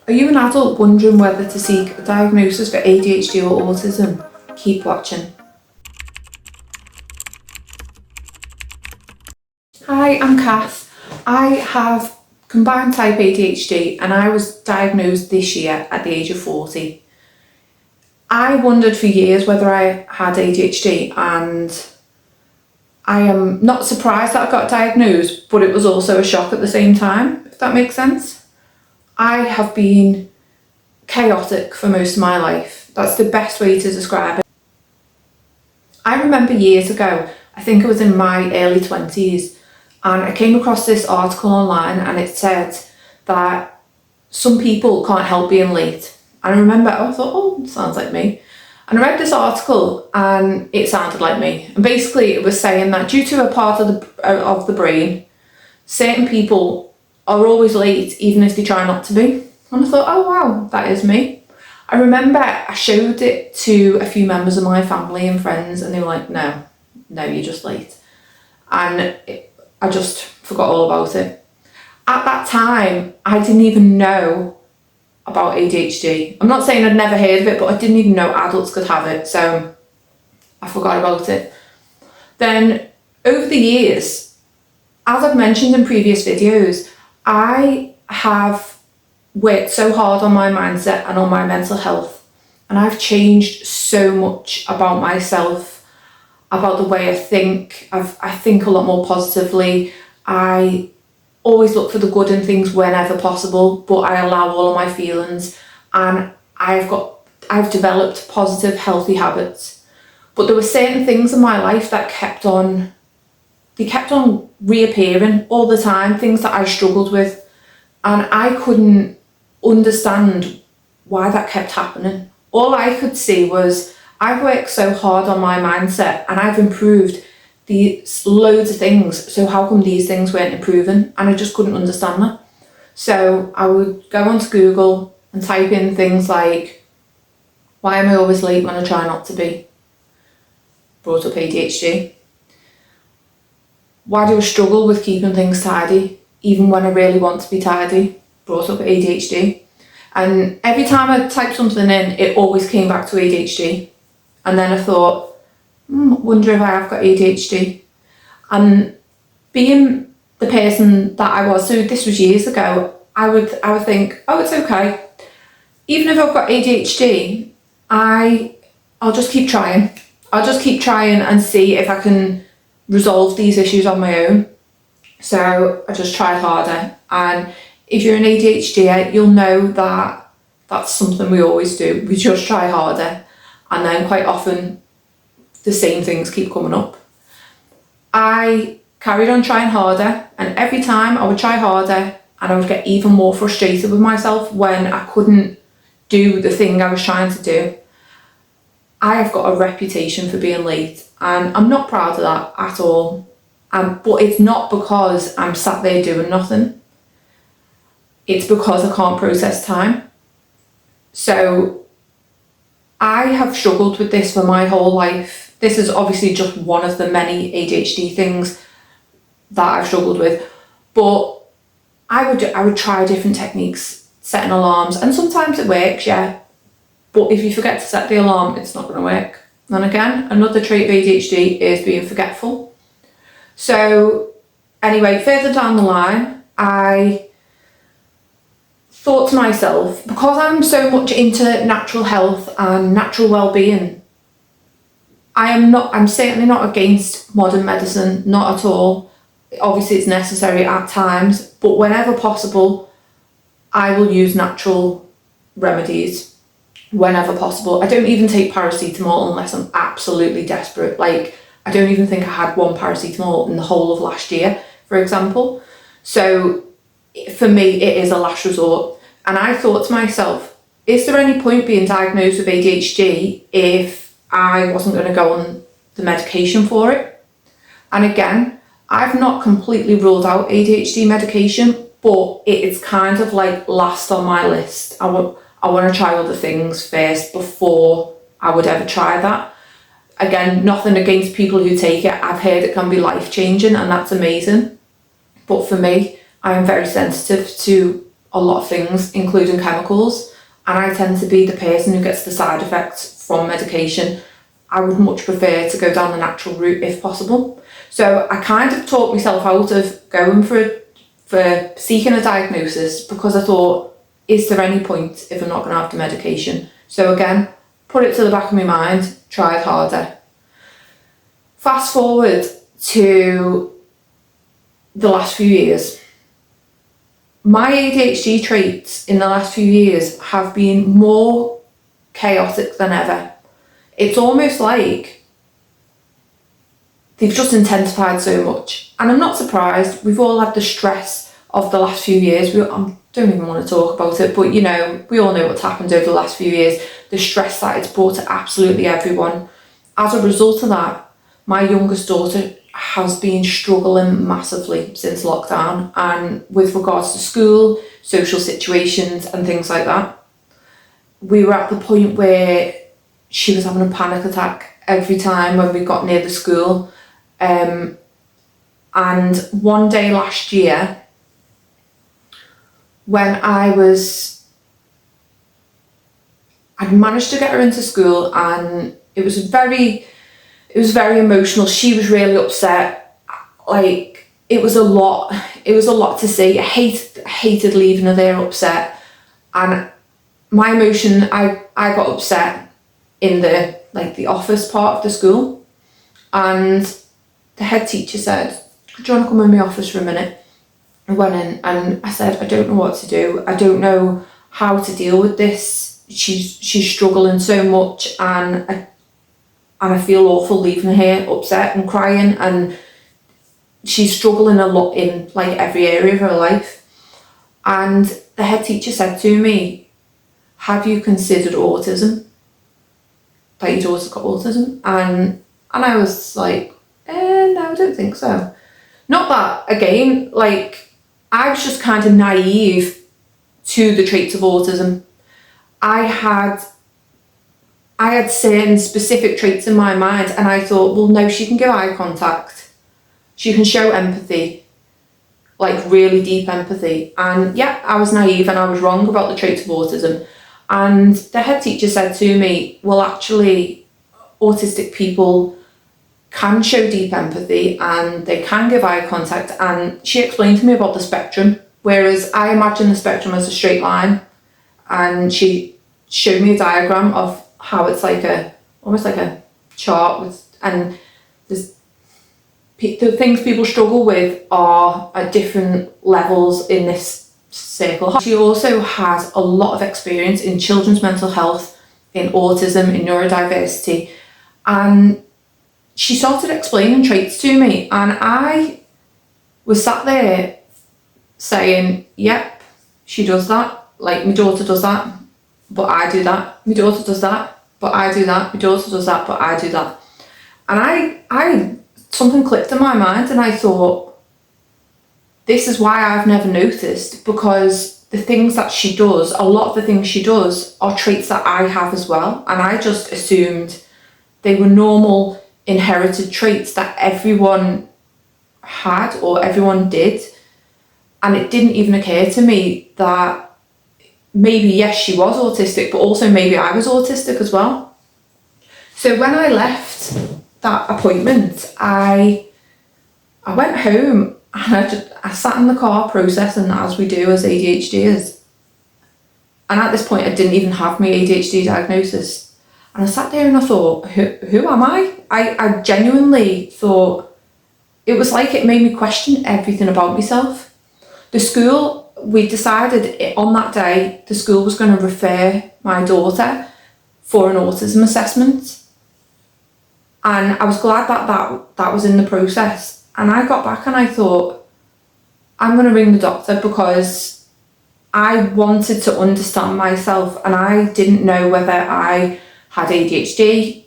Are you an adult wondering whether to seek a diagnosis for ADHD or autism? Keep watching. Hi, I'm Cath. I have combined type ADHD and I was diagnosed this year at the age of 40. I wondered for years whether I had ADHD, and I am not surprised that I got diagnosed, but it was also a shock at the same time, if that makes sense. I have been chaotic for most of my life. That's the best way to describe it. I remember years ago, I think it was in my early 20s, and I came across this article online and it said that some people can't help being late. And I remember, I thought, oh, sounds like me. And I read this article and it sounded like me. And basically it was saying that due to a part of the brain, certain people are always late even if they try not to be. And I thought, oh wow, that is me. I remember I showed it to a few members of my family and friends and they were like, no, you're just late. And I just forgot all about it. At that time, I didn't even know about ADHD. I'm not saying I'd never heard of it, but I didn't even know adults could have it, so I forgot about it. Then over the years, as I've mentioned in previous videos, I have worked so hard on my mindset and on my mental health, and I've changed so much about myself, about the way I think. I think a lot more positively. I always look for the good in things whenever possible, but I allow all of my feelings, and I've developed positive, healthy habits. But there were certain things in my life that kept on reappearing all the time, things that I struggled with, and I couldn't understand why that kept happening. All I could see was I've worked so hard on my mindset and I've improved these loads of things, so how come these things weren't improving? And I just couldn't understand that. So I would go onto Google and type in things like, why am I always late when I try not to be? Brought up ADHD. Why do I struggle with keeping things tidy, even when I really want to be tidy? Brought up ADHD. And every time I typed something in, it always came back to ADHD. And then I thought, wonder if I have got ADHD. And being the person that I was, so this was years ago, I would think, oh, it's okay. Even if I've got ADHD, I'll just keep trying. I'll just keep trying and see if I can resolve these issues on my own. So I just tried harder. And if you're an ADHDer, you'll know that that's something we always do. We just try harder. And then quite often the same things keep coming up. I carried on trying harder, and every time I would try harder and I would get even more frustrated with myself when I couldn't do the thing I was trying to do. I have got a reputation for being late, and I'm not proud of that at all. But it's not because I'm sat there doing nothing. It's because I can't process time. So I have struggled with this for my whole life. This is obviously just one of the many ADHD things that I've struggled with. But I would try different techniques, setting alarms, and sometimes it works, yeah. But if you forget to set the alarm, it's not going to work. And again, another trait of ADHD is being forgetful. So anyway, further down the line, I thought to myself, because I'm so much into natural health and natural well-being, I'm certainly not against modern medicine, not at all. Obviously it's necessary at times, but whenever possible, I will use natural remedies whenever possible. I don't even take paracetamol unless I'm absolutely desperate. Like, I don't even think I had one paracetamol in the whole of last year, for example. So for me, it is a last resort. And I thought to myself, is there any point being diagnosed with ADHD if I wasn't going to go on the medication for it? And again, I've not completely ruled out ADHD medication, but it is kind of like last on my list. I want to try other things first before I would ever try that. Again, nothing against people who take it. I've heard it can be life-changing and that's amazing. But for me, I am very sensitive to a lot of things, including chemicals, and I tend to be the person who gets the side effects from medication. I would much prefer to go down the natural route if possible. So I kind of talked myself out of going for seeking a diagnosis, because I thought, is there any point if I'm not going to have the medication? So again, put it to the back of my mind, tried harder. Fast forward to the last few years. My ADHD traits in the last few years have been more chaotic than ever. It's almost like they've just intensified so much. And I'm not surprised. We've all had the stress of the last few years. I don't even want to talk about it, but you know, we all know what's happened over the last few years. The stress that it's brought to absolutely everyone. As a result of that, my youngest daughter has been struggling massively since lockdown, and with regards to school, social situations and things like that. We were at the point where she was having a panic attack every time when we got near the school. And one day last year, when I'd managed to get her into school, and it was very emotional. She was really upset. Like, it was a lot to see. I hated leaving her there upset. And my emotion, I got upset in the office part of the school. And the head teacher said, "Do you want to come in my office for a minute?" I went in and I said, "I don't know what to do. I don't know how to deal with this. She's struggling so much, and I feel awful leaving her here upset and crying, and she's struggling a lot in like every area of her life." And the head teacher said to me, "Have you considered autism? That your daughter's got autism?" And I was like, no, I don't think so. Not that, again, like, I was just kind of naive to the traits of autism. I had certain specific traits in my mind, and I thought, well, no, she can give eye contact. She can show empathy, like really deep empathy. And yeah, I was naive and I was wrong about the traits of autism. And the head teacher said to me, well, actually, autistic people can show deep empathy and they can give eye contact. And she explained to me about the spectrum, whereas I imagine the spectrum as a straight line. And she showed me a diagram of how it's like almost like a chart and there's the things people struggle with are at different levels in this circle. She also has a lot of experience in children's mental health, in autism, in neurodiversity, and she started explaining traits to me, and I was sat there saying, yep, she does that, like my daughter does that, but I do that. My daughter does that, but I do that. My daughter does that, but I do that. And I something clicked in my mind, and I thought, this is why I've never noticed, because the things that she does, a lot of the things she does are traits that I have as well. And I just assumed they were normal inherited traits that everyone had or everyone did. And it didn't even occur to me that maybe, yes, she was autistic, but also maybe I was autistic as well. So when I left that appointment, I went home and I sat in the car processing, as we do as ADHDers. And at this point, I didn't even have my ADHD diagnosis. And I sat there and I thought, who am I? I genuinely thought, it was like it made me question everything about myself. The school, we decided on that day, the school was going to refer my daughter for an autism assessment. And I was glad that was in the process. And I got back and I thought, I'm going to ring the doctor, because I wanted to understand myself, and I didn't know whether I had ADHD,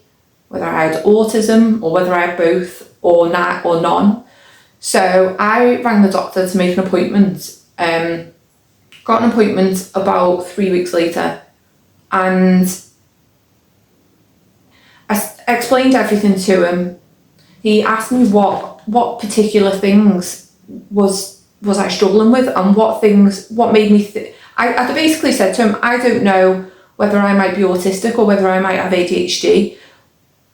whether I had autism, or whether I had both or none. So I rang the doctor to make an appointment. Got an appointment about 3 weeks later, and I explained everything to him. He asked me what particular things was was I struggling with, and what made me I basically said to him, I don't know whether I might be autistic or whether I might have ADHD.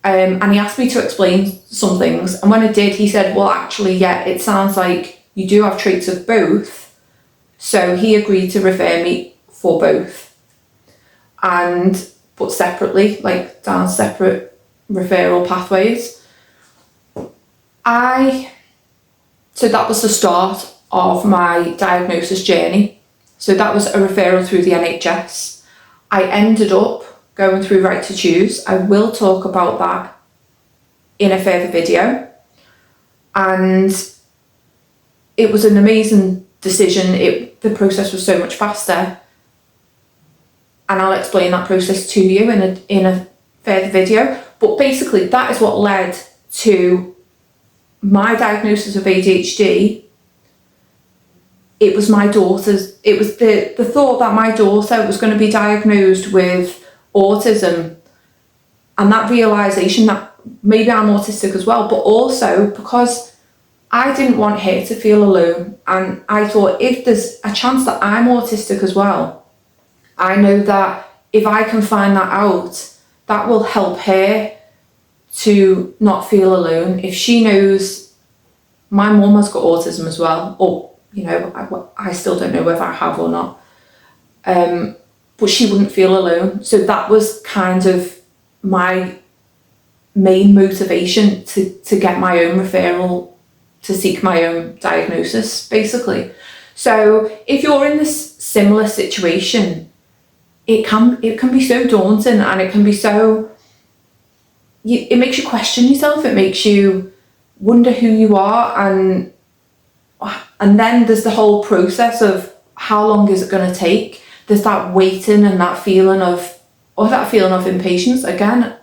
And he asked me to explain some things, and when I did, he said, well, actually, yeah, it sounds like you do have traits of both. So he agreed to refer me for both, but separately, like down separate referral pathways. So that was the start of my diagnosis journey. So that was a referral through the NHS. I ended up going through Right to Choose. I will talk about that in a further video. And it was an amazing decision. The process was so much faster. And I'll explain that process to you in a further video. But basically, that is what led to my diagnosis of ADHD. It was my daughter's, it was the thought that my daughter was going to be diagnosed with autism, and that realisation that maybe I'm autistic as well, but also because I didn't want her to feel alone, and I thought if there's a chance that I'm autistic as well, I know that if I can find that out, that will help her to not feel alone. If she knows my mum has got autism as well, or I still don't know whether I have or not, but she wouldn't feel alone. So that was kind of my main motivation to get my own referral, to seek my own diagnosis, basically. So if you're in this similar situation, it can be so daunting, and it can be so, it makes you question yourself. It makes you wonder who you are, and then there's the whole process of how long is it going to take. There's that waiting and that feeling of impatience. Again,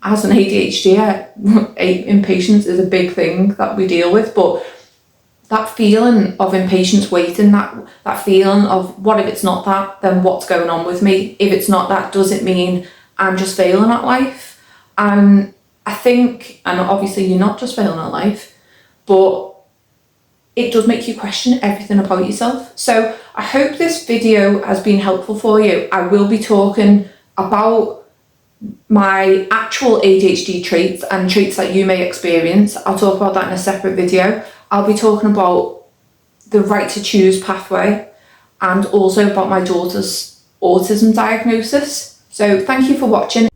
as an ADHD, impatience is a big thing that we deal with, but that feeling of impatience, waiting, that feeling of what if it's not that, then what's going on with me? If it's not that, does it mean I'm just failing at life? And I think, and obviously you're not just failing at life, but it does make you question everything about yourself. So I hope this video has been helpful for you. I will be talking about my actual ADHD traits and traits that you may experience. I'll talk about that in a separate video. I'll be talking about the Right to Choose pathway and also about my daughter's autism diagnosis. So thank you for watching.